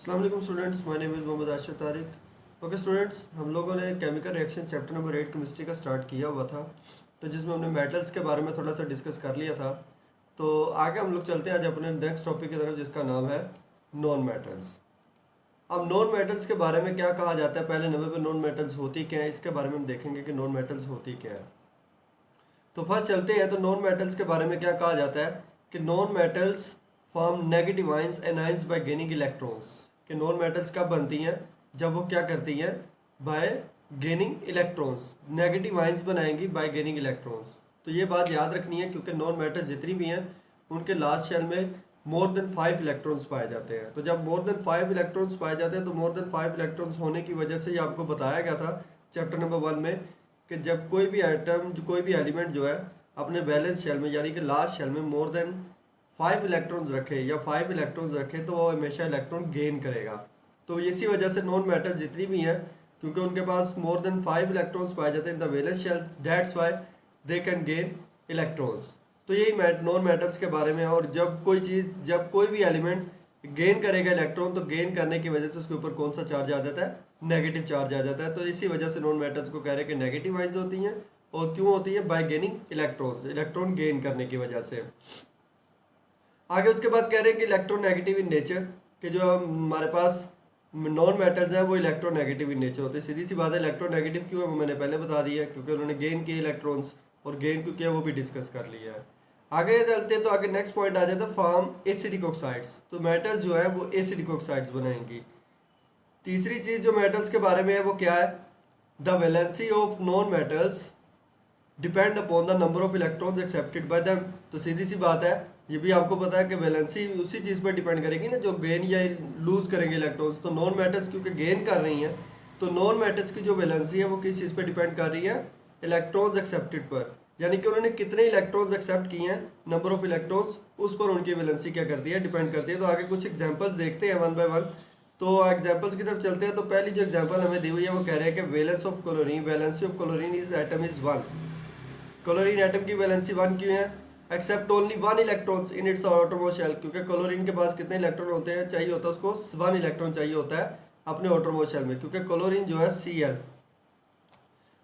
अस्सलाम वालेकुम students, my name is Mohammad Ashif Tariq. Okay students, हम लोगों ने chemical reaction chapter number 8 chemistry का स्टार्ट किया हुआ था, तो जिसमें हमने मेटल्स के बारे में थोड़ा सा डिस्कस कर लिया था। तो आगे हम लोग चलते हैं आज अपने नेक्स्ट टॉपिक की तरफ, जिसका नाम है नॉन मेटल्स। अब नॉन मेटल्स के बारे में क्या कहा जाता है, पहले नंबर पर नॉन मेटल्स होती क्या है, इसके बारे में हम देखेंगे कि नॉन मेटल्स होती क्या है। तो फर्स्ट चलते हैं, तो नॉन मेटल्स के बारे में क्या कहा जाता है कि non metals form negative ions and ions bye gaining electrons. कि नॉन मेटल्स कब बनती हैं, जब वो क्या करती हैं, bye gaining electrons, negative ions बनाएंगी बाय गेनिंग इलेक्ट्रॉन्स। तो ये बात याद रखनी है, क्योंकि नॉन मेटल्स जितनी भी हैं उनके लास्ट शेल में मोर देन 5 इलेक्ट्रॉन्स पाए जाते हैं। तो जब मोर देन 5 इलेक्ट्रॉन्स पाए जाते हैं, तो मोर देन 5 इलेक्ट्रॉन्स होने की वजह से ये आपको बताया गया था चैप्टर नंबर 1 में कि जब कोई भी आइटम, कोई भी एलिमेंट जो है अपने बैलेंस शेल में यानी कि लास्ट शेल में मोर देन 5 इलेक्ट्रॉन्स रखे या 5 इलेक्ट्रॉन्स रखे, तो वो हमेशा इलेक्ट्रॉन गेन करेगा। तो इसी वजह से नॉन मेटल जितनी भी हैं, क्योंकि उनके पास मोर देन 5 इलेक्ट्रॉन्स पाए जाते हैं in the valence shell, that's why they can gain electrons. तो यही नॉन मेटल्स के बारे में है। और जब कोई चीज़, जब कोई भी एलिमेंट गेन करेगा इलेक्ट्रॉन, तो गेन करने की वजह से उसके ऊपर कौन सा चार्ज आ जाता है, नेगेटिव चार्ज आ जाता है। तो इसी वजह से नॉन मेटल्स को कह रहे हैं कि नेगेटिव आयंस होती हैं। और क्यों होती है, bye gaining electrons, electron gain करने की वजह से। आगे उसके बाद कह रहे हैं कि इलेक्ट्रोनेगेटिव इन नेचर, कि जो हमारे पास नॉन मेटल्स हैं वो इलेक्ट्रोनेगेटिव इन नेचर होते हैं। सीधी सी बात है, इलेक्ट्रोनेगेटिव क्यों है वो मैंने पहले बता दिया, क्योंकि उन्होंने गेन किए इलेक्ट्रॉन्स, और गेन क्यों किया वो भी डिस्कस कर लिया है। आगे चलते हैं, तो आगे नेक्स्ट पॉइंट आ जाता है फॉर्म एसिडिक ऑक्साइड्स। तो मेटल्स जो है वो एसिडिक ऑक्साइड्स बनाएंगी। तीसरी चीज़ जो मेटल्स के बारे में है वो क्या है, the valency of non metals depend upon the number of electrons accepted by them. तो सीधी सी बात है, ये भी आपको पता है कि वैलेंसी उसी चीज़ पर डिपेंड करेगी ना, जो गेन या लूज करेंगे इलेक्ट्रॉन्स। तो नॉन मेटल्स क्योंकि गेन कर रही हैं, तो नॉन मेटल्स की जो वैलेंसी है वो किस चीज़ पर डिपेंड कर रही है, इलेक्ट्रॉन्स एक्सेप्टेड पर। यानी कि उन्होंने कितने इलेक्ट्रॉन्स एक्सेप्ट किए हैं, नंबर ऑफ इलेक्ट्रॉन्स, उस पर उनकी वैलेंसी क्या करती है, डिपेंड करती है। तो आगे कुछ एग्जाम्पल्स देखते हैं वन बाय वन। तो एग्जाम्पल्स की तरफ चलते हैं। तो पहली जो एग्जाम्पल हमें दी हुई है वो कह रहे हैं कि valence of chlorine, valency of chlorine is atom is 1। Chlorine atom की वैलेंसी 1 क्यों है, except only 1 electrons in its outermost shell. क्योंकि क्लोरीन के पास कितने इलेक्ट्रॉन होते हैं, चाहिए होता है उसको 1 इलेक्ट्रॉन चाहिए होता है अपने आउटरमोस्ट शेल में। क्योंकि क्लोरीन जो है Cl,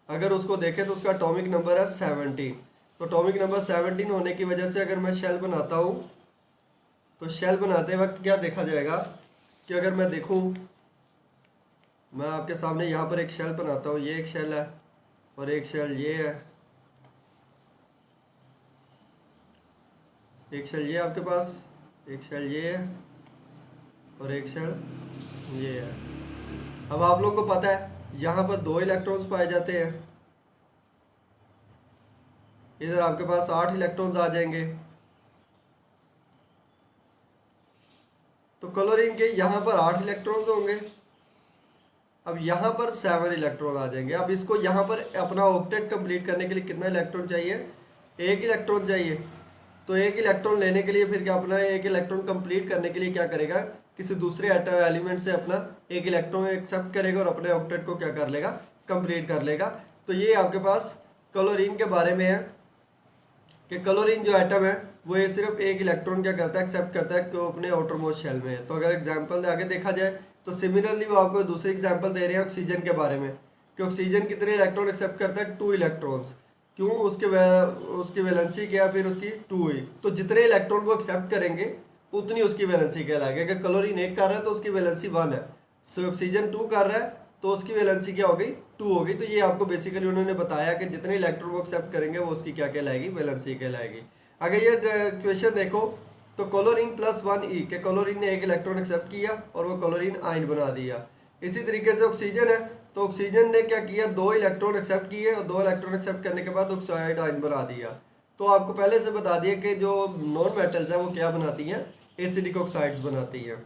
अगर उसको देखें तो उसका एटॉमिक नंबर है 17। तो एटॉमिक नंबर 17 होने की वजह से अगर मैं शेल बनाता हूँ, तो शेल बनाते वक्त क्या देखा जाएगा कि अगर मैं देखूँ, मैं आपके सामने यहाँ पर एक शेल बनाता हूँ, ये एक शेल है और एक शेल ये है, एक शेल ये आपके पास, एक शेल ये है और एक शेल ये है। अब आप लोगों को पता है यहाँ पर 2 इलेक्ट्रॉन्स पाए जाते हैं, इधर आपके पास 8 इलेक्ट्रॉन्स आ जाएंगे। तो क्लोरीन के यहाँ पर 8 इलेक्ट्रॉन्स होंगे, अब यहाँ पर 7 इलेक्ट्रॉन आ जाएंगे। अब इसको यहाँ पर अपना ऑक्टेट कंप्लीट करने के लिए कितना इलेक्ट्रॉन चाहिए, 1 इलेक्ट्रॉन चाहिए। तो 1 इलेक्ट्रॉन लेने के लिए फिर क्या, अपना 1 इलेक्ट्रॉन कंप्लीट करने के लिए क्या करेगा, किसी दूसरे एटम एलिमेंट से अपना 1 इलेक्ट्रॉन एक्सेप्ट करेगा और अपने ऑक्टेट को क्या कर लेगा, कंप्लीट कर लेगा। तो ये आपके पास क्लोरीन के बारे में है कि क्लोरीन जो एटम है वो ये सिर्फ 1 इलेक्ट्रॉन क्या करता है, एक्सेप्ट करता है कि वो अपने आउटरमोस्ट शेल में है। तो अगर एग्जाम्पल आगे देखा जाए, तो सिमिलरली वो आपको दूसरी एग्जाम्पल दे रहे हैं ऑक्सीजन के बारे में, कि ऑक्सीजन कितने इलेक्ट्रॉन एक्सेप्ट करता है, 2 इलेक्ट्रॉन्स। क्यों, उसकी वैलेंसी क्या है, फिर उसकी 2 हुई। तो जितने इलेक्ट्रॉन वो एक्सेप्ट करेंगे उतनी उसकी वैलेंसी कहलाएगी। अगर क्लोरीन 1 कर रहा है तो उसकी वैलेंसी 1 है, सो ऑक्सीजन 2 कर रहा है तो उसकी वैलेंसी क्या हो गई, 2 हो गई। तो ये आपको बेसिकली उन्होंने बताया कि जितने इलेक्ट्रॉन वो एक्सेप्ट करेंगे वो उसकी क्या कहलाएगी, वैलेंसी कहलाएगी। अगर ये क्वेश्चन देखो, तो क्लोरीन +1e के क्लोरीन ने 1 इलेक्ट्रॉन एक्सेप्ट किया और वो क्लोरीन आयन बना दिया। इसी तरीके से ऑक्सीजन है, तो ऑक्सीजन ने क्या किया, 2 इलेक्ट्रॉन एक्सेप्ट किए और 2 इलेक्ट्रॉन एक्सेप्ट करने के बाद ऑक्साइड आयन बना दिया। तो आपको पहले से बता दिया कि जो नॉन मेटल्स हैं वो क्या बनाती हैं, एसिडिक ऑक्साइड्स बनाती हैं।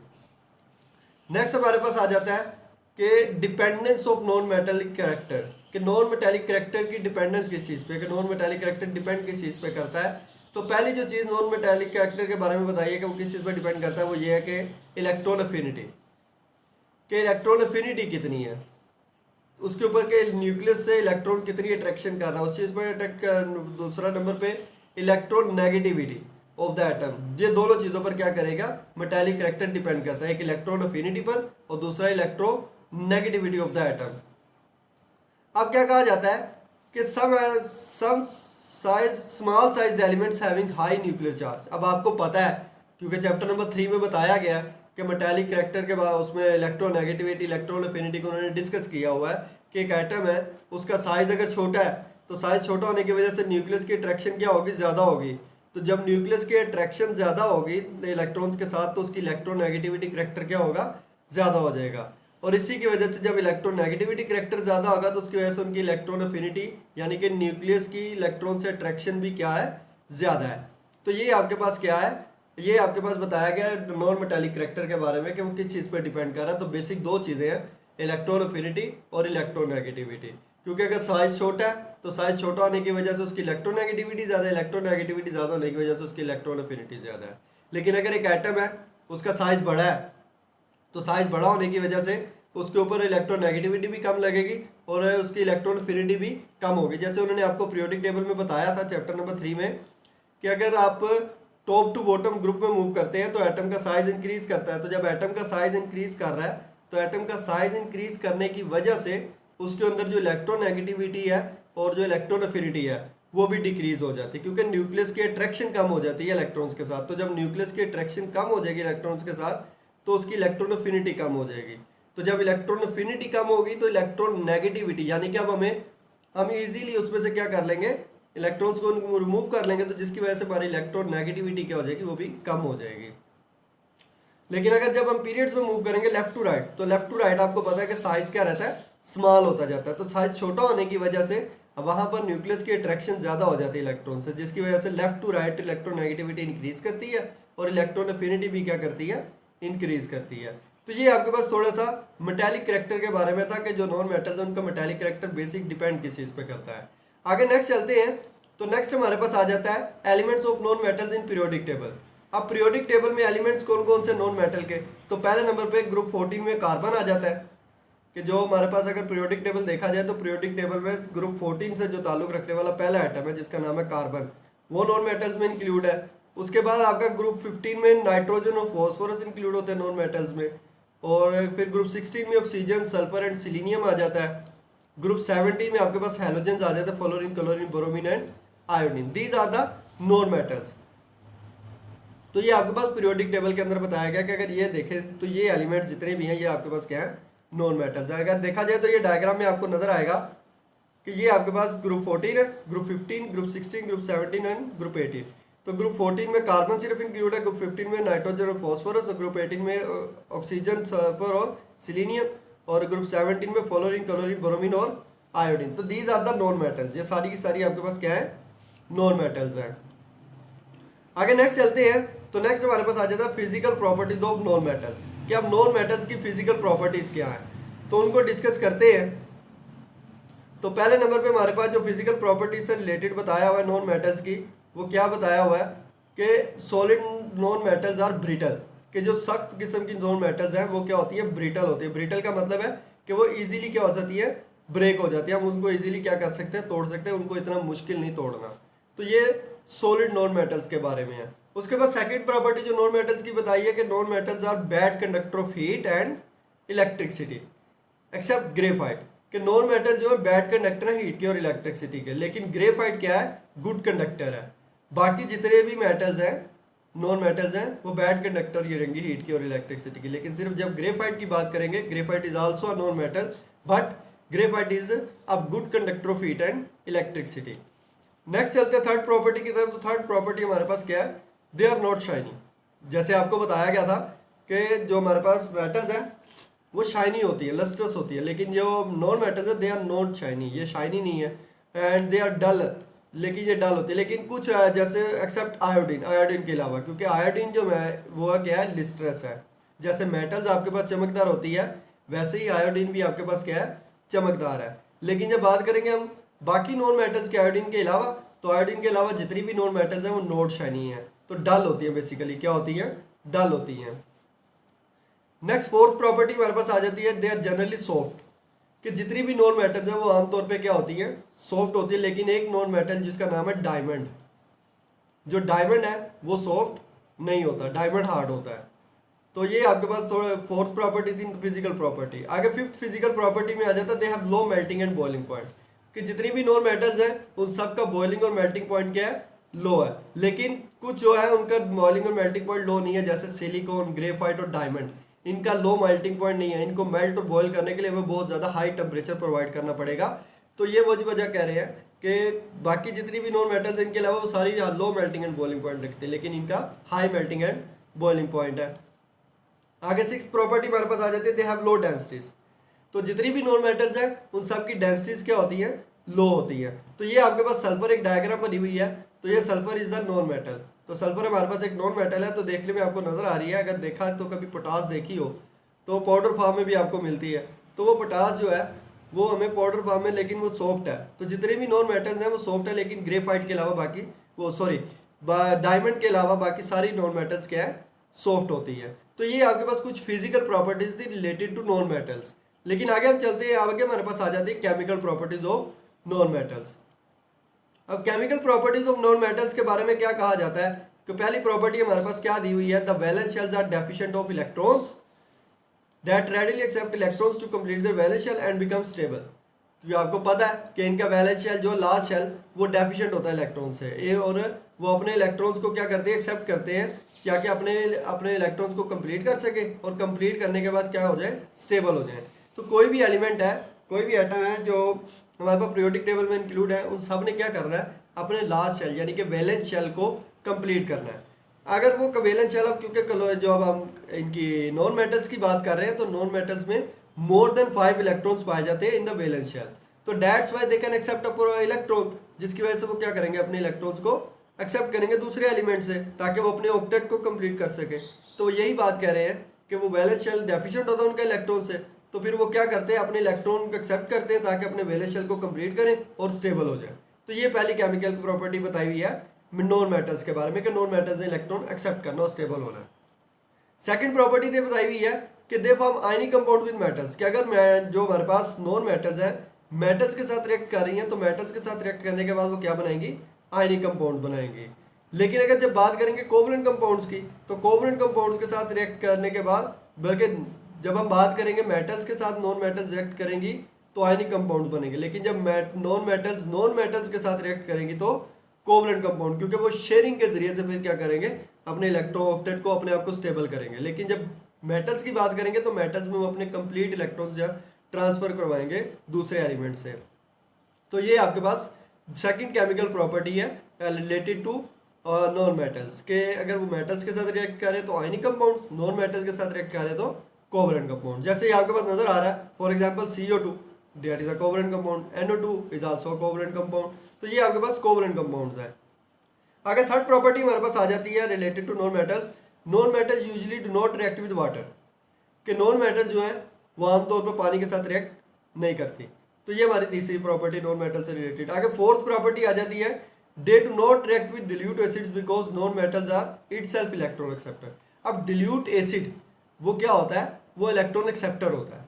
नेक्स्ट हमारे पास आ जाता है कि dependence of non metallic character, कि नॉन मेटेलिक कैरेक्टर की डिपेंडेंस किस चीज़ पे, कि नॉन मेटेलिक कैरेक्टर डिपेंड किस चीज़ पे करता है। तो पहली जो चीज़ नॉन मेटेलिक कैरेक्टर के बारे में बताइए कि वो किस चीज़ पे डिपेंड करता है, वो ये है कि इलेक्ट्रॉन अफिनिटी, कि इलेक्ट्रॉन अफिनिटी कितनी है, उसके ऊपर के न्यूक्लियस से इलेक्ट्रॉन कितनी अट्रैक्शन कर रहा है उस चीज़ पर अट्रैक्ट कर। दूसरा नंबर पे electron negativity, of the atom. ये दोनों चीज़ों पर क्या करेगा, मेटालिक करैक्टर डिपेंड करता है, एक इलेक्ट्रॉन अफिनिटी पर और दूसरा इलेक्ट्रोनेगेटिविटी ऑफ द एटम। अब क्या कहा जाता है कि some size small size elements having high nuclear charge. अब आपको पता है क्योंकि चैप्टर नंबर 3 में बताया गया कि मेटालिक करैक्टर के बाद उसमें इलेक्ट्रोनेगेटिविटी इलेक्ट्रॉन अफिनिटी को उन्होंने डिस्कस किया हुआ है कि एक एटम है उसका साइज अगर छोटा है तो साइज छोटा होने की वजह से न्यूक्लियस की अट्रैक्शन क्या होगी, ज़्यादा होगी। तो जब न्यूक्लियस की अट्रैक्शन ज़्यादा होगी इलेक्ट्रॉन्स के साथ तो उसकी इलेक्ट्रोनेगेटिविटी करैक्टर क्या होगा, ज़्यादा हो जाएगा। और इसी की वजह से जब इलेक्ट्रोनेगेटिविटी करैक्टर ज़्यादा होगा तो उसकी वजह से उनकी इलेक्ट्रॉन अफिनिटी यानी कि न्यूक्लियस की इलेक्ट्रॉन से अट्रैक्शन भी क्या है, ज़्यादा है। तो ये आपके पास क्या है, ये आपके पास बताया गया है नॉन मेटालिक करैक्टर के बारे में कि वो किस चीज़ पर डिपेंड कर रहा है। तो बेसिक दो चीज़ें हैं, इलेक्ट्रॉन अफिनिटी और इलेक्ट्रोनेगेटिविटी। क्योंकि अगर साइज छोटा है तो साइज छोटा होने की वजह से उसकी इलेक्ट्रोनेगेटिविटी ज़्यादा है, इलेक्ट्रोनेगेटिविटी ज़्यादा होने की वजह से उसकी इलेक्ट्रॉन अफिनिटी ज़्यादा है। लेकिन अगर एक एटम है उसका साइज बड़ा है तो साइज बड़ा होने की वजह से उसके ऊपर इलेक्ट्रोनेगेटिविटी भी कम लगेगी और उसकी इलेक्ट्रॉन अफिनिटी भी कम होगी। जैसे उन्होंने आपको पीरियोडिक टेबल में बताया था चैप्टर नंबर 3 में कि अगर आप टॉप टू बॉटम ग्रुप में मूव करते हैं तो एटम का साइज इंक्रीज करता है। तो जब एटम का साइज इंक्रीज कर रहा है तो एटम का साइज इंक्रीज करने की वजह से उसके अंदर जो इलेक्ट्रोनेगेटिविटी है और जो इलेक्ट्रॉन अफिनिटी है वो भी डिक्रीज हो जाती है, क्योंकि न्यूक्लियस की अट्रैक्शन कम हो जाती है इलेक्ट्रॉन्स के साथ। तो जब न्यूक्लियस की अट्रैक्शन कम हो जाएगी इलेक्ट्रॉन्स के साथ तो उसकी इलेक्ट्रॉन अफिनिटी कम हो जाएगी। तो जब इलेक्ट्रॉन अफिनिटी कम होगी तो इलेक्ट्रॉन नेगेटिविटी यानी कि अब हम इजीली उसमें से क्या कर लेंगे, इलेक्ट्रॉन्स को रिमूव कर लेंगे, तो जिसकी वजह से हमारी इलेक्ट्रॉन नेगेटिविटी क्या हो जाएगी, वो भी कम हो जाएगी। लेकिन अगर जब हम पीरियड्स में मूव करेंगे लेफ्ट टू राइट तो लेफ्ट टू राइट आपको पता है कि साइज क्या रहता है, स्मॉल होता जाता है। तो साइज छोटा होने की वजह से वहां पर न्यूक्लियस की अट्रैक्शन ज्यादा हो जाती है इलेक्ट्रॉन से, जिसकी वजह से left to right electronegativity increase करती है और इलेक्ट्रॉन अफिनिटी भी क्या करती है, इंक्रीज करती है। तो ये आपके पास थोड़ा सा मेटालिक करैक्टर के बारे में था कि जो नॉन मेटल्स है उनका मेटालिक करैक्टर बेसिक डिपेंड किस चीज पे करता है। आगे नेक्स्ट चलते हैं तो नेक्स्ट हमारे पास आ जाता है elements of non metals in periodic table. अब पीरियोडिक टेबल में एलिमेंट्स कौन कौन से नॉन मेटल के, तो पहले नंबर पे ग्रुप 14 में कार्बन आ जाता है कि जो हमारे पास अगर पीरियोडिक टेबल देखा जाए तो पीरियोडिक टेबल में ग्रुप 14 से जो ताल्लुक रखने वाला पहला एटम है जिसका नाम है कार्बन, वो नॉन मेटल्स में इंक्लूड है। उसके बाद आपका ग्रुप 15 में नाइट्रोजन और फॉस्फोरस इंक्लूड होते हैं नॉन मेटल्स में, और फिर ग्रुप 16 में ऑक्सीजन, सल्फर एंड सिलीनियम आ जाता है। ग्रुप 17 में आपके पास हैलोजेंस आ जाते हैं, fluorine, chlorine, bromine and iodine. These are the non metals. तो ये आपके पास पीरियोडिक टेबल के अंदर बताया गया कि अगर ये देखें तो ये एलिमेंट्स जितने भी हैं ये आपके पास क्या है, नॉन मेटल्स है। अगर देखा जाए तो ये डायग्राम में आपको नजर आएगा कि ये आपके पास ग्रुप 14 है, group 15, group 16, group 17 and group 18। तो ग्रुप 14 में कार्बन सिर्फ इंक्लूड है, ग्रुप 15 में नाइट्रोजन और फॉस्फोरस, और ग्रुप 18 में ऑक्सीजन, सल्फर और सिलीनियम, और ग्रुप 17 में फ्लोरीन, क्लोरीन, ब्रोमीन और आयोडीन। तो these are the non metals. ये सारी की सारी आपके पास क्या है, नॉन मेटल्स हैं। आगे नेक्स्ट चलते हैं तो नेक्स्ट हमारे पास आ जाता है physical properties of non metals कि अब नॉन मेटल्स की फिजिकल प्रॉपर्टीज क्या है, तो उनको डिस्कस करते हैं। तो पहले नंबर पे हमारे पास जो फिजिकल प्रॉपर्टीज से रिलेटेड बताया हुआ है नॉन मेटल्स की, वो क्या बताया हुआ है कि solid non metals are brittle, कि जो सख्त किस्म की नॉन मेटल्स हैं वो क्या होती है, ब्रिटल होती है। ब्रिटल का मतलब है कि वो इजीली क्या हो जाती है, ब्रेक हो जाती है, हम उनको इजीली क्या कर सकते हैं, तोड़ सकते हैं, उनको इतना मुश्किल नहीं तोड़ना। तो ये सॉलिड नॉन मेटल्स के बारे में है। उसके बाद सेकंड प्रॉपर्टी जो नॉन मेटल्स की बताई है कि non metals are bad conductor of heat and electricity except graphite, कि नॉन मेटल जो है बैड कंडक्टर है हीट के और इलेक्ट्रिसिटी के, लेकिन ग्रेफाइट क्या है, गुड कंडक्टर है। बाकी जितने भी मेटल्स हैं, नॉन मेटल्स हैं, वो बैड कंडक्टर ये रहेंगे हीट की और इलेक्ट्रिसिटी की। लेकिन सिर्फ जब ग्रेफाइट की बात करेंगे, graphite is also a non metal but graphite is a good conductor of heat and electricity. Next चलते हैं थर्ड प्रॉपर्टी की तरफ। तो थर्ड प्रॉपर्टी हमारे पास क्या है, दे आर नॉट शाइनी। जैसे आपको बताया गया था कि जो हमारे पास मेटल्स हैं वो शाइनी होती है, लस्ट्रस होती है, लेकिन जो नॉन मेटल्स है दे आर नॉट शाइनी, ये शाइनी नहीं है। एंड दे आर डल, लेकिन ये डल होती है। लेकिन कुछ जैसे एक्सेप्ट आयोडीन, आयोडीन के अलावा, क्योंकि आयोडीन जो है वो क्या है, लिस्ट्रस है। जैसे मेटल्स आपके पास चमकदार होती है वैसे ही आयोडीन भी आपके पास क्या है, चमकदार है। लेकिन जब बात करेंगे हम बाकी नॉन मेटल्स के आयोडीन के अलावा, तो आयोडीन के अलावा जितनी भी नॉन मेटल्स हैं वो नॉट शाइनी है, तो डल होती है, बेसिकली क्या होती है, डल होती है। नेक्स्ट फोर्थ प्रॉपर्टी हमारे पास आ जाती है, दे आर जनरली सॉफ्ट, कि जितनी भी नॉन मेटल्स हैं वो आमतौर पे क्या होती हैं, सॉफ्ट होती है। लेकिन एक नॉन मेटल जिसका नाम है डायमंड, जो डायमंड है वो सॉफ्ट नहीं होता, डायमंड हार्ड होता है। तो ये आपके पास थोड़ा फोर्थ प्रॉपर्टी थी फिजिकल प्रॉपर्टी। आगे फिफ्थ फिजिकल प्रॉपर्टी में आ जाता है they have low melting and boiling point, कि जितनी भी नॉन मेटल्स हैं उन सब का बॉइलिंग और मेल्टिंग पॉइंट क्या है, लो है। लेकिन कुछ जो है उनका बॉइलिंग और मेल्टिंग पॉइंट लो नहीं है, जैसे सिलिकॉन, ग्रेफाइट और डायमंड, इनका लो मेल्टिंग पॉइंट नहीं है। इनको मेल्ट और बॉयल करने के लिए हमें बहुत ज़्यादा हाई टेम्परेचर प्रोवाइड करना पड़ेगा। तो ये वो वजह कह रहे हैं कि बाकी जितनी भी नॉन मेटल्स इनके अलावा वो सारी low melting and boiling point रखते हैं, लेकिन इनका high melting and boiling point है। आगे सिक्स प्रॉपर्टी हमारे पास आ जाती है दे हैव लो डेंसिटीज। तो जितनी भी नॉन मेटल्स हैं उन सब की डेंसिटीज क्या होती है, लो होती है। तो ये आपके पास सल्फर एक डायग्राम बनी हुई है, तो ये sulphur is the non metal. तो सल्फर हमारे पास एक नॉन मेटल है, तो देखने में आपको नजर आ रही है, अगर देखा तो कभी पोटास देखी हो तो पाउडर फॉर्म में भी आपको मिलती है। तो वो पोटास जो है वो हमें पाउडर फॉर्म में, लेकिन वो सॉफ्ट है। तो जितने भी नॉन मेटल्स हैं वो सॉफ्ट है, लेकिन ग्रेफाइट के अलावा बाकी वो डायमंड के अलावा बाकी सारी नॉन मेटल्स क्या है, सॉफ्ट होती है। तो ये आपके पास कुछ फिजिकल प्रॉपर्टीज थी रिलेटेड टू नॉन मेटल्स। लेकिन आगे हम चलते हैं, आगे हमारे पास आ जाती है chemical properties of non metals. अब chemical properties of non metals के बारे में क्या कहा जाता है कि पहली प्रॉपर्टी हमारे पास क्या दी हुई है, the valence shells are deficient of electrons that readily accept electrons to complete their valence shell and become stable. क्योंकि आपको पता है कि इनका वैलेंस शेल जो लास्ट शेल वो डेफिशिएंट होता है इलेक्ट्रॉन से, और वो अपने इलेक्ट्रॉन्स को क्या करते हैं, एक्सेप्ट करते हैं क्या कि अपने इलेक्ट्रॉन्स को कंप्लीट कर सके, और कंप्लीट करने के बाद क्या हो जाए, स्टेबल हो जाए। तो कोई भी एलिमेंट है, कोई भी एटम है जो हमारे पास पीरियोडिक टेबल में इंक्लूड है, उन सब ने क्या करना है, अपने लास्ट शेल यानी कि वैलेंस शेल को कंप्लीट करना है। अगर वो वैलेंस शेल, अब क्योंकि जो अब हम इनकी नॉन मेटल्स की बात कर रहे हैं, तो नॉन मेटल्स में मोर देन 5 इलेक्ट्रॉन्स पाए जाते हैं इन द वैलेंस शेल। तो that's why they can accept a electron, जिसकी वजह से वो क्या करेंगे, अपने इलेक्ट्रॉन्स को एक्सेप्ट करेंगे दूसरे एलिमेंट से, ताकि वो अपने ऑक्टेट को कंप्लीट कर सके। तो यही बात कह रहे हैं कि वो वैलेंस शेल डेफिशिएंट होता है उनका इलेक्ट्रॉन से, तो फिर वो क्या करते हैं, अपने इलेक्ट्रॉन को एक्सेप्ट करते हैं ताकि अपने वैलेंस शेल को कंप्लीट करें और स्टेबल हो जाए। तो ये पहली केमिकल प्रॉपर्टी बताई हुई है नॉन मेटल्स के बारे में, कि नॉन मेटल्स ने इलेक्ट्रॉन एक्सेप्ट करना और स्टेबल होना है। सेकंड प्रॉपर्टी दे बताई हुई है कि they form ionic compound with metals, कि अगर जो हमारे पास नॉन मेटल्स है मेटल्स के साथ रिएक्ट कर रही हैं, तो मेटल्स के साथ रिएक्ट करने के बाद वो क्या बनाएंगी, आयनिक कंपाउंड बनाएंगी। लेकिन अगर जब बात करेंगे कोवलेंट कंपाउंड्स की, तो कोवलेंट कंपाउंड्स के साथ रिएक्ट करने के बाद, बल्कि जब हम बात करेंगे मेटल्स के साथ नॉन मेटल्स रिएक्ट करेंगी तो आयनिक कंपाउंड बनेंगे, लेकिन जब नॉन मेटल्स के साथ रिएक्ट करेंगी तो कोवलेंट कंपाउंड, क्योंकि वो शेयरिंग के जरिए से फिर क्या करेंगे, अपने इलेक्ट्रॉन ऑक्टेट को अपने आप को स्टेबल करेंगे। लेकिन जब मेटल्स की बात करेंगे तो मेटल्स में वो अपने कंप्लीट इलेक्ट्रॉन्स या ट्रांसफर करवाएंगे दूसरे एलिमेंट से। तो ये आपके पास सेकंड केमिकल प्रॉपर्टी है रिलेटेड टू नॉन मेटल्स, के अगर वो मेटल्स के साथ रिएक्ट करें तो आयनिक कंपाउंड्स, नॉन मेटल्स के साथ रिएक्ट करें तो कोवलेंट कंपाउंड। जैसे ये आपके पास नजर आ रहा है, for example CO2 that is a covalent compound, NO2 is also a covalent compound. तो ये आपके पास कोवलेंट कंपाउंड्स हैं। आगे थर्ड प्रॉपर्टी हमारे पास आ जाती है related to non metals, non metals usually do not react with water, कि नॉन मेटल्स जो है वो आमतौर पर पानी के साथ रिएक्ट नहीं करती। तो ये हमारी तीसरी प्रॉपर्टी नॉन मेटल से रिलेटेड। आगे फोर्थ प्रॉपर्टी आ जाती है they do not react with dilute acids because non metals are itself electron acceptor. अब डिल्यूट एसिड वो क्या होता है, वो इलेक्ट्रॉन एक्सेप्टर होता है।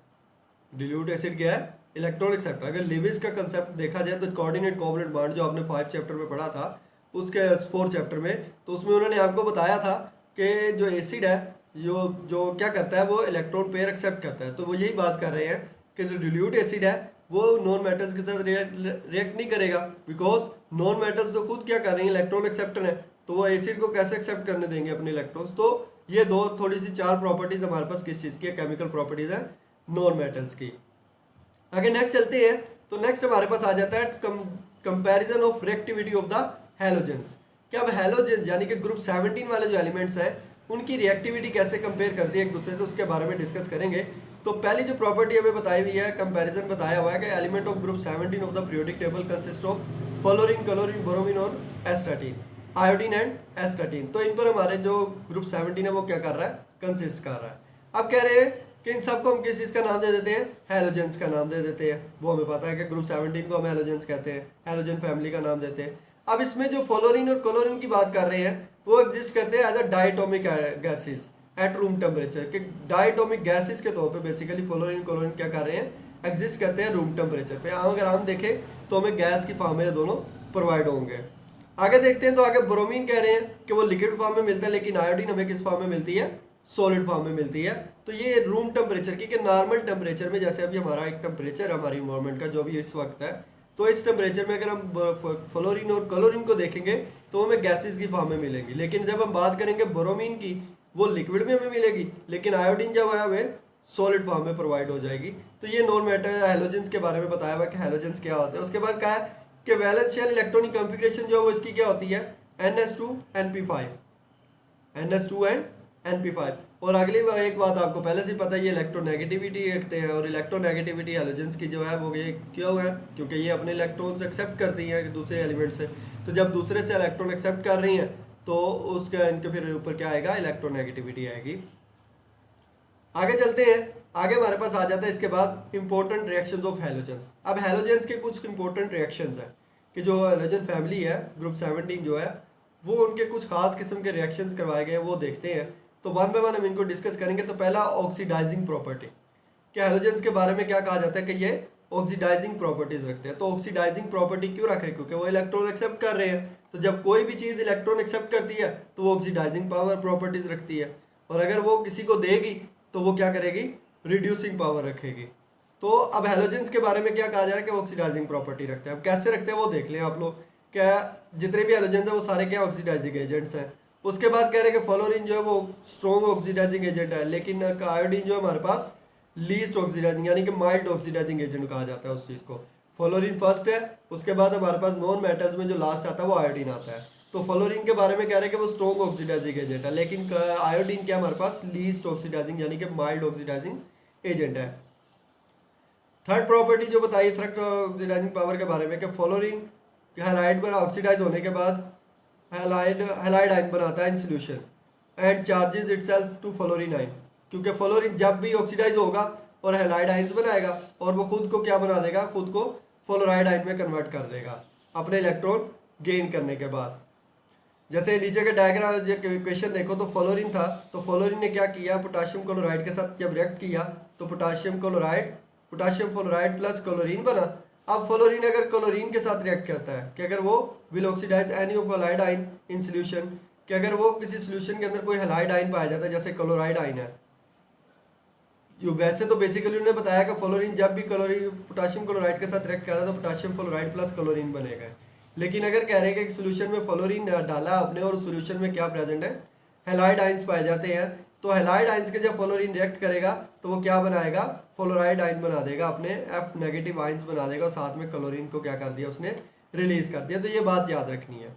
डिल्यूट एसिड क्या है, इलेक्ट्रॉन एक्सेप्टर। अगर लिविस का कंसेप्ट देखा जाए तो कोऑर्डिनेट कोवलेंट बॉन्ड जो आपने 5 चैप्टर में पढ़ा था, उसके 4 चैप्टर में, तो उसमें उन्होंने आपको बताया था कि जो एसिड है जो क्या करता है, वो इलेक्ट्रॉन पेयर एक्सेप्ट करता है। तो वो यही बात कर रहे हैं कि जो डिल्यूट एसिड है वो नॉन मेटल्स के साथ रिएक्ट नहीं करेगा, बिकॉज नॉन मेटल्स तो खुद क्या कर रही हैं, इलेक्ट्रॉन एक्सेप्टर है, तो वो एसिड को कैसे एक्सेप्ट करने देंगे अपने इलेक्ट्रॉन्स। तो ये दो थोड़ी सी 4 प्रॉपर्टीज हमारे पास किस चीज़ की है, केमिकल प्रॉपर्टीज है नॉन मेटल्स की। आगे नेक्स्ट चलते हैं, तो नेक्स्ट हमारे पास आ जाता है comparison of reactivity of the halogens. क्या अब हैलोजेंस यानी कि ग्रुप 17 वाले जो एलिमेंट्स हैं उनकी रिएक्टिविटी कैसे कंपेयर करती है एक दूसरे से, उसके बारे में डिस्कस करेंगे। तो पहली जो प्रॉपर्टी हमें बताई हुई है, कंपैरिजन बताया हुआ है कि element of group 17 of the periodic table consist of fluorine, chlorine, bromine और एस्टाटीन, आयोडीन एंड एस्टाटीन। तो इन पर हमारे जो ग्रुप 17 है वो क्या कर रहा है, कंसिस्ट कर रहा है। अब कह रहे हैं कि इन सबको हम किस चीज़ का नाम दे देते हैं, हैलोजेंस का नाम दे देते हैं। वो हमें पता है कि ग्रुप 17 को हम हैलोजेंस कहते हैं, हैलोजन फैमिली का नाम देते हैं। अब इसमें जो फ्लोरीन और क्लोरीन की बात कर रहे हैं वो एग्जिस्ट करते हैं as a diatomic gases at room temperature, कि डायटोमिक गैसेस के तौर पे बेसिकली फ्लोरीन क्लोरीन क्या कर रहे हैं, एग्जिस्ट करते हैं रूम टेम्परेचर पे। अगर हम देखें तो हमें गैस की फॉर्म में दोनों प्रोवाइड होंगे। आगे देखते हैं, तो आगे ब्रोमीन कह रहे हैं कि वो लिक्विड फॉर्म में मिलता है, लेकिन आयोडीन हमें किस फॉर्म में मिलती है, सॉलिड फॉर्म में मिलती है। तो ये रूम टेम्परेचर की, कि नॉर्मल टेम्परेचर में, जैसे अभी हमारा एक टेम्परेचर है हमारी इन्वायरमेंट का जो भी इस वक्त है, तो इस टेम्परेचर में अगर हम फ्लोरीन और क्लोरीन को देखेंगे तो हमें गैसेस की फॉर्म में मिलेंगी। लेकिन जब हम बात करेंगे ब्रोमीन की, वो लिक्विड में हमें मिलेगी, लेकिन आयोडीन जब है हमें सॉलिड फॉर्म में प्रोवाइड हो जाएगी। तो ये नॉन मेटल हेलोजेंस के बारे में बताया हुआ कि हेलोजेंस क्या होते हैं। उसके बाद कहा है कि वैलेंस शेल इलेक्ट्रॉनिक कॉन्फ़िगरेशन जो है वो इसकी क्या होती है, NS2 NP5, NS2 and NP5। और अगली एक बात आपको पहले से ही पता है, ये इलेक्ट्रोनेगेटिविटी रखते हैं, और इलेक्ट्रोनेगेटिविटी हेलोजेंस की जो है वो ये क्यों है, क्योंकि ये अपने इलेक्ट्रॉन्स एक्सेप्ट करती हैं दूसरे एलिमेंट से। तो जब दूसरे से इलेक्ट्रॉन एक्सेप्ट कर रही हैं तो उसके इनके फिर ऊपर क्या आएगा, इलेक्ट्रोनेगेटिविटी आएगी। आगे चलते हैं, आगे हमारे पास आ जाता है इसके बाद इंपॉर्टेंट रिएक्शंस ऑफ हैलोजेंस। अब हैलोजेंस के कुछ इंपॉर्टेंट रिएक्शंस हैं कि जो हैलोजन फैमिली है, ग्रुप 17 जो है, वो उनके कुछ खास किस्म के रिएक्शंस करवाए गए, वो देखते हैं। तो वन बाय वन हम इनको डिस्कस करेंगे। तो पहला ऑक्सीडाइजिंग प्रॉपर्टी, कि हैलोजेंस के बारे में क्या कहा जाता है कि ये ऑक्सीडाइजिंग प्रॉपर्टीज रखते हैं। तो ऑक्सीडाइजिंग प्रॉपर्टी क्यों रख रहे हैं, क्योंकि वो इलेक्ट्रॉन एक्सेप्ट कर रहे हैं। तो जब कोई भी चीज़ इलेक्ट्रॉन एक्सेप्ट करती है तो वो ऑक्सीडाइजिंग पावर प्रॉपर्टीज रखती है, और अगर वो किसी को देगी तो वो क्या करेगी, रिड्यूसिंग पावर रखेगी। तो अब हैलोजेंस के बारे में क्या कहा जा रहा है कि ऑक्सीडाइजिंग प्रॉपर्टी रखते हैं। अब कैसे रखते हैं वो देख लें आप लोग। क्या जितने भी हैलोजेंस हैं वो सारे क्या ऑक्सीडाइजिंग एजेंट्स हैं। उसके बाद कह रहे हैं कि फ्लोरीन जो है वो स्ट्रॉन्ग ऑक्सीडाइजिंग एजेंट है, लेकिन आयोडीन जो है हमारे पास लीस्ट ऑक्सीडाइजिंग यानी कि माइल्ड ऑक्सीडाइजिंग एजेंट कहा जाता है उस चीज़ को। फ्लोरीन फर्स्ट है, उसके बाद हमारे पास नॉन मेटल्स में जो लास्ट आता है वो आयोडीन आता है। तो फ्लोरीन के बारे में कह रहे हैं कि वो स्ट्रॉन्ग ऑक्सीडाइजिंग एजेंट है, लेकिन आयोडीन क्या हमारे पास लीस्ट ऑक्सीडाइजिंग यानी कि माइल्ड ऑक्सीडाइजिंग एजेंट है। थर्ड प्रॉपर्टी जो बताई थर्ड ऑक्सीडाइजिंग पावर के बारे में कि फ्लोरीन हैलाइड पर ऑक्सीडाइज होने के बाद हैलाइड आयन बनाता है in solution and charges itself to fluorine ion, क्योंकि फ्लोरीन जब भी ऑक्सीडाइज होगा और हैलाइड आयंस बनाएगा और वो खुद को क्या बना देगा, खुद को फ्लोराइड आयन में कन्वर्ट कर देगा अपने इलेक्ट्रॉन गेन करने के बाद। जैसे नीचे के डायग्राम क्वेश्चन देखो, तो फ्लोरीन था, तो फ्लोरीन ने क्या किया, पोटाशियम क्लोराइड के साथ जब रिएक्ट किया तो पोटाशियम फ्लोराइड प्लस क्लोरीन बना। अब फ्लोरीन अगर क्लोरीन के साथ रिएक्ट करता है कि अगर वो will oxidise any of halide ion in solution, कि अगर वो किसी सॉल्यूशन के अंदर कोई हैलाइड आयन पाया जाता है जैसे क्लोराइड आयन है। वैसे तो बेसिकली उन्होंने बताया कि फ्लोरीन जब भी पोटाशियम क्लोराइड के साथ रिएक्ट कर रहा है तो पोटाशियम फ्लोराइड प्लस क्लोरीन बनेगा। लेकिन अगर कह रहे हैं कि सोल्यूशन में फ्लोरीन डाला आपने और सोल्यूशन में क्या प्रेजेंट है, हैलाइड आयंस पाए जाते हैं, तो हैलाइड आयंस के जब फ्लोरीन रिएक्ट करेगा तो वो क्या बनाएगा, फ्लोराइड आयन बना देगा, अपने F नेगेटिव आयंस बना देगा, और साथ में क्लोरीन को क्या कर दिया उसने, रिलीज कर दिया। तो ये बात याद रखनी है।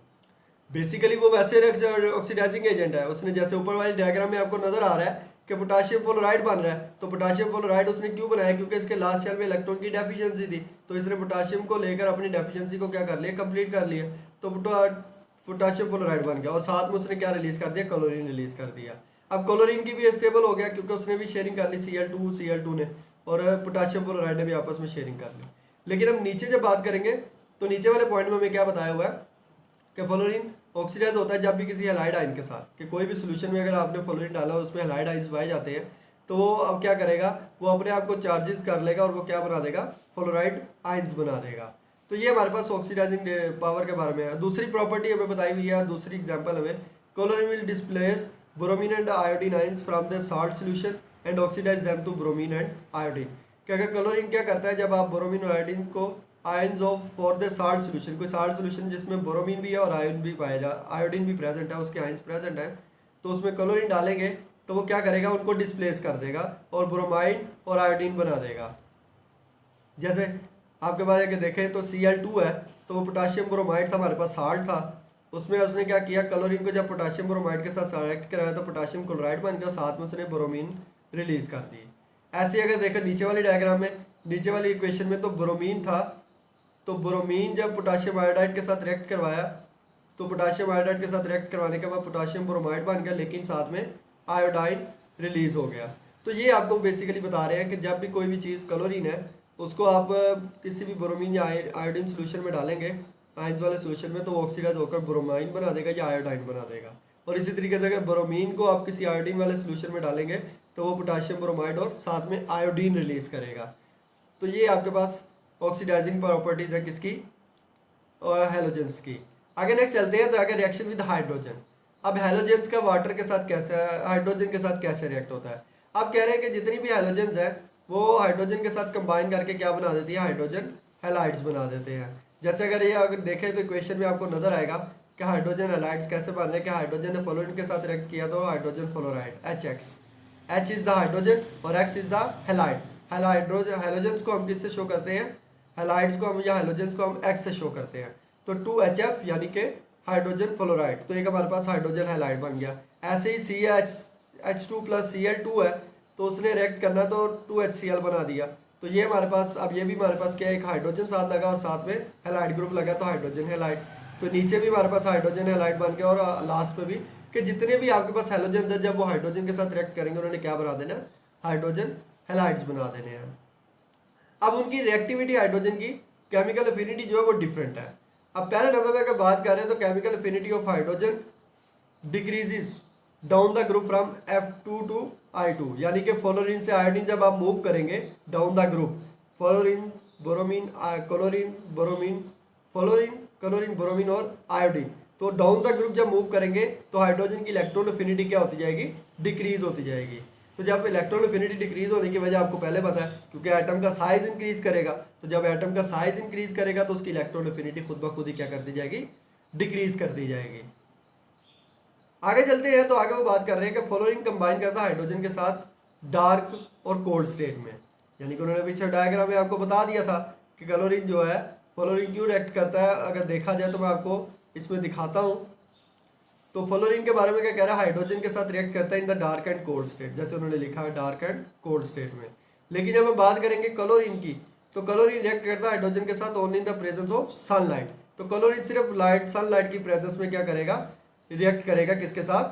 बेसिकली वो वैसे ऑक्सीडाइजिंग एजेंट है, उसने जैसे ऊपर वाले डायग्राम में आपको नजर आ रहा है कि पोटाशियम फ्लोराइड बन रहा है, तो पोटाशियम फ्लोराइड उसने क्यों बनाया, क्योंकि इसके लास्ट शेल में इलेक्ट्रॉन की डेफिशिएंसी थी, तो इसने पोटाशियम को लेकर अपनी डेफिशिएंसी को क्या कर लिया, कंप्लीट कर लिया, तो पोटाशियम फ्लोराइड बन गया, और साथ में उसने क्या रिलीज कर दिया, क्लोरीन रिलीज कर दिया। अब क्लोरीन की भी स्टेबल हो गया क्योंकि उसने भी शेयरिंग कर ली Cl2 ने, और पोटाशियम फ्लोराइड ने भी आपस में शेयरिंग कर ली। लेकिन अब नीचे जब बात करेंगे तो नीचे वाले पॉइंट में हमें क्या बताया हुआ है कि फ्लोरीन ऑक्सीडाइज होता है जब भी किसी हैलाइड आयन के साथ, कि कोई भी सोल्यूशन में अगर आपने फ्लोरीन डाला उसमें हैलाइड आयंस पाए जाते हैं, तो वो अब क्या करेगा, वो अपने आप को चार्जेस कर लेगा और वो क्या बना देगा, फ्लोराइड आयंस बना देगा। तो ये हमारे पास ऑक्सीडाइजिंग पावर के बारे में है। दूसरी प्रॉपर्टी हमें बताई हुई है, दूसरी एग्जाम्पल हमें, chlorine will displace bromine and iodine ions from the salt solution and oxidise them to bromine and iodine. क्या क्लोरीन क्या करता है, जब आप ब्रोमीन और आयोडीन को ions of for the salt solution, कोई साल्ट सोल्यूशन जिसमें ब्रोमीन भी है और आयोडीन भी पाया जा, आयोडीन भी प्रेजेंट है, उसके आयंस प्रेजेंट है, तो उसमें क्लोरीन डालेंगे तो वो क्या करेगा, उनको डिस्प्लेस कर देगा और ब्रोमाइड और आयोडीन बना देगा। जैसे आपके पास अगर देखें तो Cl2 है, तो वो पोटाशियम ब्रोमाइड था, हमारे पास साल्ट था, उसमें उसने क्या किया, क्लोरीन को जब पोटाशियम ब्रोमाइड के साथ रिएक्ट कराया तो पोटाशियम क्लोराइड बन गया, साथ में उसने ब्रोमीन रिलीज कर दी। ऐसे अगर देखें नीचे वाले डायग्राम में, नीचे वाली इक्वेशन में तो ब्रोमीन था, तो ब्रोमीन जब पोटाशियम आयोडाइड के साथ रिएक्ट करवाया तो पोटाशियम आयोडाइड के साथ रिएक्ट करवाने के बाद पोटाशियम ब्रोमाइड बन गया, लेकिन साथ में आयोडाइन रिलीज हो गया। तो ये आपको बेसिकली बता रहे हैं कि जब भी कोई भी चीज़ क्लोरीन है उसको आप किसी भी ब्रोमीन या आयोडीन सोल्यूशन में डालेंगे, आयंस वाले सोल्यूशन में, तो वो ऑक्सीडाइज होकर ब्रोमाइन बना देगा या आयोडाइन बना देगा। और इसी तरीके से अगर ब्रोमीन को आप किसी आयोडीन वाले सोल्यूशन में डालेंगे तो वो पोटाशियम ब्रोमाइड और साथ में आयोडीन रिलीज करेगा। तो ये आपके पास ऑक्सीडाइजिंग प्रॉपर्टीज़ है किसकी, और हैलोजेंस की। आगे नेक्स्ट चलते हैं। तो आगे रिएक्शन विद हाइड्रोजन। अब हेलोजेंस का वाटर के साथ कैसे, हाइड्रोजन के साथ कैसे रिएक्ट होता है। आप कह रहे हैं कि जितनी भी हेलोजेंस है वो हाइड्रोजन के साथ कंबाइन करके क्या बना देती है, हाइड्रोजन हैलाइड्स बना देते हैं। जैसे अगर ये अगर देखें तो इक्वेशन में आपको नजर आएगा कि हाइड्रोजन हैलाइड्स कैसे बन रहे हैं कि हाइड्रोजन ने फ्लोरीन के साथ रिएक्ट किया तो hydrogen fluoride HX, H is the hydrogen और X is the halide. Hydrogen halogens को हम किससे शो करते हैं, हैलाइड्स को हम या हेलोजेंस को हम X से शो करते हैं। तो 2HF यानी कि हाइड्रोजन फ्लोराइड, तो एक हमारे पास हाइड्रोजन हैलाइड बन गया। ऐसे ही CH2 प्लस Cl2 है तो उसने रिएक्ट करना तो 2HCl बना दिया। तो ये हमारे पास, अब ये भी हमारे पास क्या है, एक हाइड्रोजन साथ लगा और साथ में हैलाइड ग्रुप लगा तो हाइड्रोजन हैलाइड। तो नीचे भी हमारे पास हाइड्रोजन हैलाइड बन गया और लास्ट में भी कि जितने भी आपके पास हेलोजेंस है जब वो हाइड्रोजन के साथ रिएक्ट करेंगे उन्होंने क्या बना देना, हाइड्रोजन हैलाइड्स बना देने हैं। अब उनकी रिएक्टिविटी हाइड्रोजन की केमिकल एफिनिटी जो है वो डिफरेंट है। अब पहले नंबर पे अगर बात करें तो chemical affinity of hydrogen decreases down the group from F2 to I2, यानी कि फ्लोरीन से आयोडीन जब आप मूव करेंगे down the group, fluorine bromine chlorine bromine, fluorine chlorine bromine और आयोडीन, तो डाउन द ग्रुप जब मूव करेंगे तो हाइड्रोजन की इलेक्ट्रॉन एफिनिटी क्या होती जाएगी, डिक्रीज होती जाएगी। तो जब इलेक्ट्रॉन एफिनिटी डिक्रीज होने की वजह आपको पहले पता है क्योंकि एटम का साइज इंक्रीज करेगा, तो जब एटम का साइज इंक्रीज करेगा तो उसकी इलेक्ट्रॉन एफिनिटी खुद ब खुद ही क्या कर दी जाएगी, डिक्रीज कर दी जाएगी। आगे चलते हैं तो आगे वो बात कर रहे हैं कि फ्लोरीन कंबाइन करता है हाइड्रोजन के साथ डार्क और कोल्ड स्टेट में, यानी कि उन्होंने पीछे डायग्राम में आपको बता दिया था कि क्लोरीन जो है फ्लोरीन क्यों रिएक्ट करता है। अगर देखा जाए तो मैं आपको इसमें दिखाता हूँ। तो फ्लोरीन के बारे में क्या कह रहा है, हाइड्रोजन के साथ रिएक्ट करता है in the dark and cold state, जैसे उन्होंने लिखा है डार्क एंड कोल्ड स्टेट में। लेकिन जब हम बात करेंगे क्लोरीन की तो क्लोरीन रिएक्ट करता है हाइड्रोजन के साथ only in the presence of sunlight. तो क्लोरीन सिर्फ लाइट सनलाइट की प्रेजेंस में क्या करेगा, रिएक्ट करेगा किसके साथ,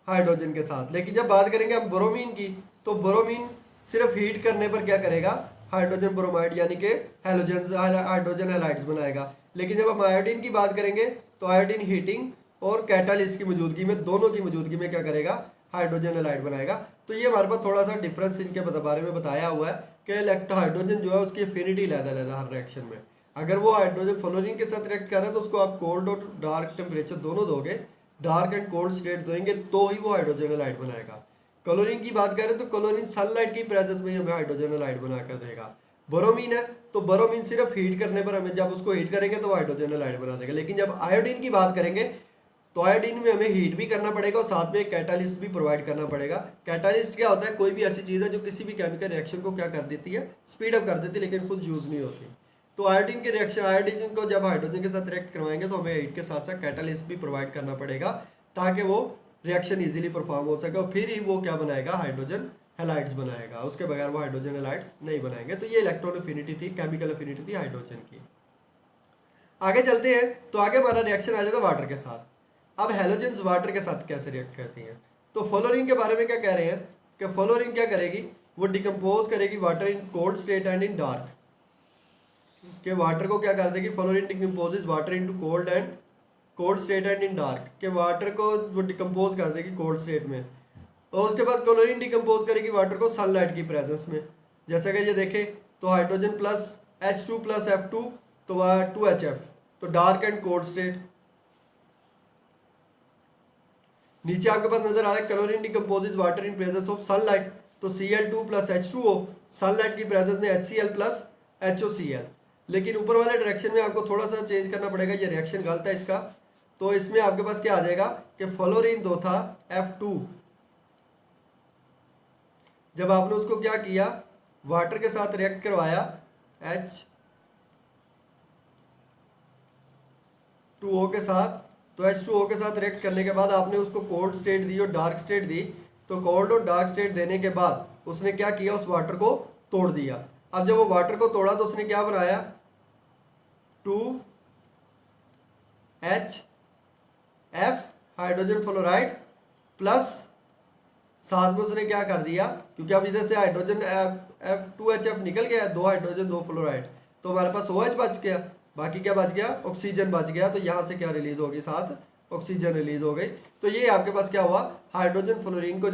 हाइड्रोजन के साथ। लेकिन जब बात करेंगे हम ब्रोमीन की तो ब्रोमीन सिर्फ हीट करने पर क्या करेगा, हाइड्रोजन ब्रोमाइड यानी कि हेलोजन हाइड्रोजन हैलाइड्स बनाएगा। लेकिन जब हम आयोडीन की बात करेंगे तो आयोडीन हीटिंग और कैटालिस्ट की मौजूदगी में, दोनों की मौजूदगी में क्या करेगा, हाइड्रोजन हैलाइड बनाएगा। तो ये हमारे पास थोड़ा सा डिफरेंस इनके बारे में बताया हुआ है कि इलेक्ट्रो हाइड्रोजन जो है उसकी एफिनिटी अलग-अलग हर रिएक्शन में। अगर वो हाइड्रोजन फ्लोरीन के साथ रिएक्ट कर रहा है तो उसको आप कोल्ड और डार्क टेम्परेचर दोनों दोगे, डार्क एंड कोल्ड स्टेट देंगे तो ही वो हाइड्रोजन हैलाइड बनाएगा। क्लोरीन की बात करें तो क्लोरीन सनलाइट की प्रेजेंस में हमें हाइड्रोजन हैलाइड बनाकर देगा। बोरोमीन है तो बोरोमीन सिर्फ हीट करने पर हमें, जब उसको हीट करेंगे तो वो हाइड्रोजन हैलाइड बना देगा। लेकिन जब आयोडीन की बात करेंगे तो आयोडीन में हमें हीट भी करना पड़ेगा और साथ में एक कैटालिस्ट भी प्रोवाइड करना पड़ेगा। कैटालिस्ट क्या होता है, कोई भी ऐसी चीज़ है जो किसी भी केमिकल रिएक्शन को क्या कर देती है, स्पीड अप कर देती है, लेकिन खुद यूज़ नहीं होती। तो आयोडीन के रिएक्शन, आयोडीन को जब हाइड्रोजन के साथ रिएक्ट करवाएंगे तो हमें हीट के साथ साथ कैटालिस्ट भी प्रोवाइड करना पड़ेगा ताकि वो रिएक्शन इजीली परफॉर्म हो सके और फिर ही वो क्या बनाएगा, हाइड्रोजन हैलाइड्स बनाएगा। उसके बगैर वो हाइड्रोजन हैलाइड्स नहीं बनाएंगे। तो ये इलेक्ट्रॉन एफिनिटी थी, केमिकल एफिनिटी थी हाइड्रोजन की। आगे चलते हैं तो आगे हमारा रिएक्शन आ जाता है वाटर के साथ। अब हेलोजेंस वाटर के साथ कैसे रिएक्ट करती हैं। तो फ्लोरीन के बारे में क्या कह रहे हैं कि फ्लोरीन क्या करेगी, वो डिकम्पोज करेगी water in cold state and in dark, के वाटर को क्या कर देगी, fluorine decomposes water into cold state and in dark, के वाटर को वो डिकम्पोज कर देगी कोल्ड स्टेट में। और उसके बाद क्लोरीन डिकम्पोज करेगी वाटर को सनलाइट की प्रेजेंस में। जैसे कि ये देखें तो hydrogen plus H2 plus F2 तो वह 2HF, तो डार्क एंड कोल्ड स्टेट। नीचे आपके पास नजर आ रहा है chlorine decomposes water in presence of sunlight, तो Cl2 प्लस H2O, सनलाइट की प्रेजेंस में HCl प्लस HOCl। लेकिन ऊपर वाले डायरेक्शन में आपको थोड़ा सा चेंज करना पड़ेगा, ये रिएक्शन गलत है इसका। तो इसमें आपके पास क्या आ जाएगा कि फ्लोरीन दो था F2, जब आपने उसको क्या किया, वाटर के साथ रिएक्ट करवाया H2O के साथ, तो H2O के साथ रिएक्ट करने के बाद आपने उसको कोल्ड स्टेट दी और डार्क स्टेट दी। तो कोल्ड और डार्क स्टेट देने के बाद उसने क्या किया, उस वाटर को तोड़ दिया। अब जब वो वाटर को तोड़ा तो उसने क्या बनाया, 2HF हाइड्रोजन फ्लोराइड प्लस साथ में उसने क्या कर दिया, क्योंकि अब इधर से हाइड्रोजन F2HF निकल गया, दो हाइड्रोजन दो फ्लोराइड, तो हमारे पास OH बच गया, बाकी क्या बच गया, ऑक्सीजन बच गया। तो यहाँ से क्या रिलीज होगी, साथ ऑक्सीजन रिलीज हो गई। तो ये आपके पास क्या हुआ, हाइड्रोजन फ्लोरीन को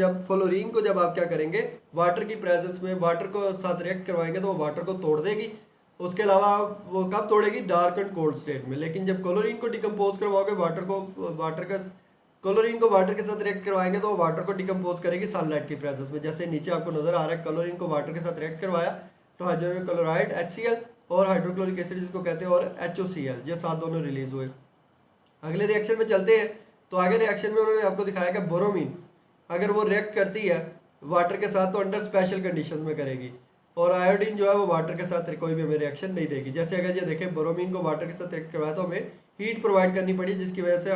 जब आप क्या करेंगे, वाटर की प्रेजेंस में वाटर को साथ रिएक्ट करवाएंगे तो वो वाटर को तोड़ देगी उसके अलावा वो कब तोड़ेगी, डार्क एंड कोल्ड स्टेट में। लेकिन जब क्लोरीन को डिकम्पोज करवाओगे क्लोरीन को वाटर के साथ रिएक्ट करवाएंगे तो वो वाटर को डिकम्पोज करेगी सनलाइट की प्रेजेंस में। जैसे नीचे आपको नजर आ रहा है, क्लोरीन को वाटर के साथ रिएक्ट करवाया तो हाइड्रोजन क्लोराइड HCl और हाइड्रोक्लोरिक एसिड जिसको कहते हैं और HOCl, ये साथ दोनों रिलीज हुए। अगले रिएक्शन में चलते हैं। तो आगे रिएक्शन में उन्होंने आपको दिखाया कि बोरोमीन अगर वो रिएक्ट करती है वाटर के साथ तो अंडर स्पेशल कंडीशंस में करेगी, और आयोडीन जो है वो वाटर के साथ कोई भी हमें रिएक्शन नहीं देगी। जैसे अगर ये देखें बोरोमीन को वाटर के साथ रिएक्ट करवाया तो हमें हीट प्रोवाइड करनी पड़ी, जिसकी वजह से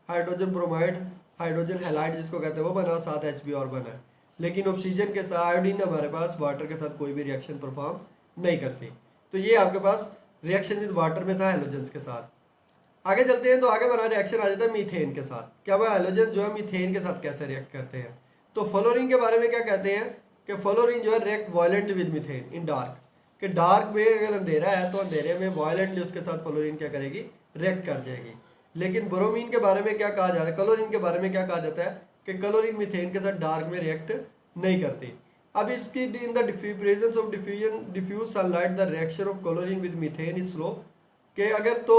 हाइड्रोजन ब्रोमाइड, हाइड्रोजन हैलाइड जिसको कहते हैं वो बना, साथ HBr बना। लेकिन ऑक्सीजन के साथ आयोडीन हमारे पास वाटर के साथ कोई भी रिएक्शन परफॉर्म नहीं करती। तो ये आपके पास रिएक्शन विद वाटर में था हेलोजेंस के साथ। आगे चलते हैं तो आगे हमारा रिएक्शन आ जाता है मीथेन के साथ। क्या वो हेलोजेंस जो है मीथेन के साथ कैसे रिएक्ट करते हैं। तो फ्लोरीन के बारे में क्या कहते हैं कि फ्लोरीन जो है react violently with methane in dark, कि डार्क में अगर अंधेरा है तो अंधेरे में वायलेंटली उसके साथ फ्लोरीन क्या करेगी, रिएक्ट कर जाएगी। लेकिन ब्रोमीन के बारे में क्या कहा जाता है, क्लोरीन के बारे में क्या कहा जाता है कि क्लोरीन मीथेन के साथ डार्क में रिएक्ट नहीं करती। अब इसकी in the presence of diffuse sunlight the reaction of chlorine with methane is slow, कि अगर तो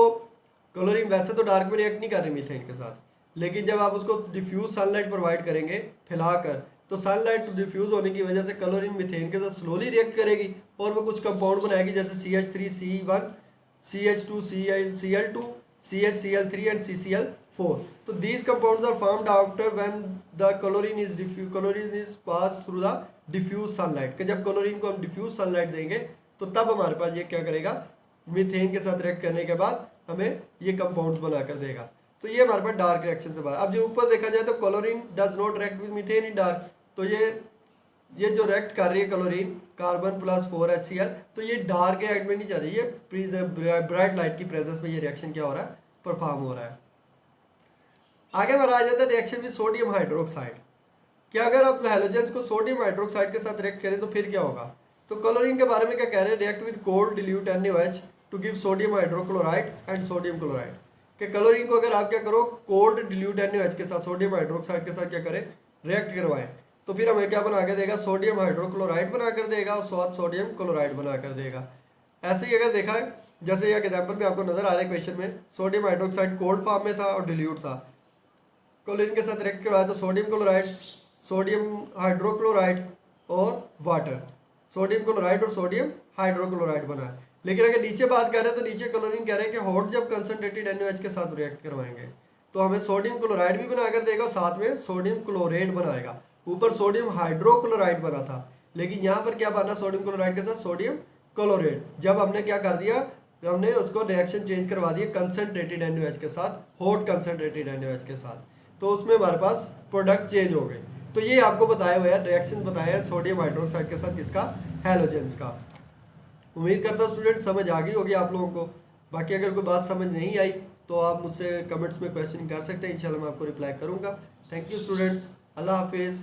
क्लोरीन वैसे तो डार्क में रिएक्ट नहीं कर रही मीथेन के साथ, लेकिन जब आप उसको डिफ्यूज सनलाइट प्रोवाइड करेंगे फैलाकर तो सनलाइट डिफ्यूज होने की वजह से क्लोरीन मीथेन के साथ स्लोली रिएक्ट करेगी और वो कुछ कंपाउंड बनाएगी जैसे CH3C1, CH2, Cl2, CHCl3 and CCl4. तो these compounds are formed after when the chlorine is passed through the diffuse sunlight, कि जब क्लोरीन को हम डिफ्यूज सनलाइट देंगे तो तब हमारे पास ये क्या करेगा, मीथेन के साथ रिएक्ट करने के बाद हमें ये कंपाउंड्स बनाकर देगा। तो ये हमारे पास डार्क रिएक्शन से बात। अब जो ऊपर देखा जाए तो chlorine does not react with methane in dark, तो ये जो रिएक्ट कर रही है क्लोरीन कार्बन प्लस 4 HCl, तो ये डार्क रिएक्ट में नहीं चल रही है, ब्राइट लाइट की प्रेजेंस में ये रिएक्शन क्या हो रहा है, परफॉर्म हो रहा है। आगे बढ़ा जाता है रिएक्शन विद सोडियम हाइड्रोक्साइड। कि अगर आप हेलोजेंस को सोडियम हाइड्रोक्साइड के साथ रिएक्ट करें तो फिर क्या होगा। तो क्लोरीन के बारे में क्या कह रहे हैं, react with cold dilute NaOH to give sodium hydrochloride and sodium chloride. कि क्लोरीन को अगर आप क्या करो, कोल्ड डिल्यूट NaOH के साथ सोडियम हाइड्रोक्साइड के साथ क्या करें, रिएक्ट करवाएं, तो फिर हमें क्या बना के देगा, सोडियम हाइड्रोक्लोराइड बना कर देगा और साथ सोडियम क्लोराइड बना कर देगा। ऐसे ही अगर देखा है, जैसे ये एग्जाम्पल में आपको नजर आ रहा है क्वेश्चन में, सोडियम हाइड्रोक्साइड कोल्ड फॉर्म में था और डिल्यूट था, क्लोरीन के साथ रिएक्ट करवाया तो सोडियम क्लोराइड, सोडियम हाइड्रोक्लोराइड और वाटर, सोडियम क्लोराइड और सोडियम हाइड्रोक्लोराइड बना है। लेकिन अगर नीचे बात कर रहे हैं तो नीचे क्लोरीन कह रहे हैं कि हॉट जब कंसनट्रेटेड NaOH के साथ रिएक्ट करवाएंगे तो हमें सोडियम क्लोराइड भी बनाकर देगा और साथ में सोडियम क्लोरेट बनाएगा। ऊपर सोडियम हाइड्रोक्लोराइड बना था, लेकिन यहाँ पर क्या बना, सोडियम क्लोराइड के साथ सोडियम क्लोरेट। जब हमने क्या कर दिया, हमने उसको रिएक्शन चेंज करवा दिया कंसनट्रेटेड NaOH के साथ, हॉट कंसनट्रेटेड NaOH के साथ, तो उसमें हमारे पास प्रोडक्ट चेंज हो गए। तो ये आपको बताया हुआ है, रिएक्शन बताया है सोडियम हाइड्रोक्साइड के साथ किसका, हेलोजेंस का। उम्मीद करता हूँ स्टूडेंट समझ आ गई होगी आप लोगों को। बाकी अगर कोई बात समझ नहीं आई तो आप मुझसे कमेंट्स में क्वेश्चन कर सकते हैं, इंशाल्लाह मैं आपको रिप्लाई करूँगा। थैंक यू स्टूडेंट्स, अल्लाह हाफिज़।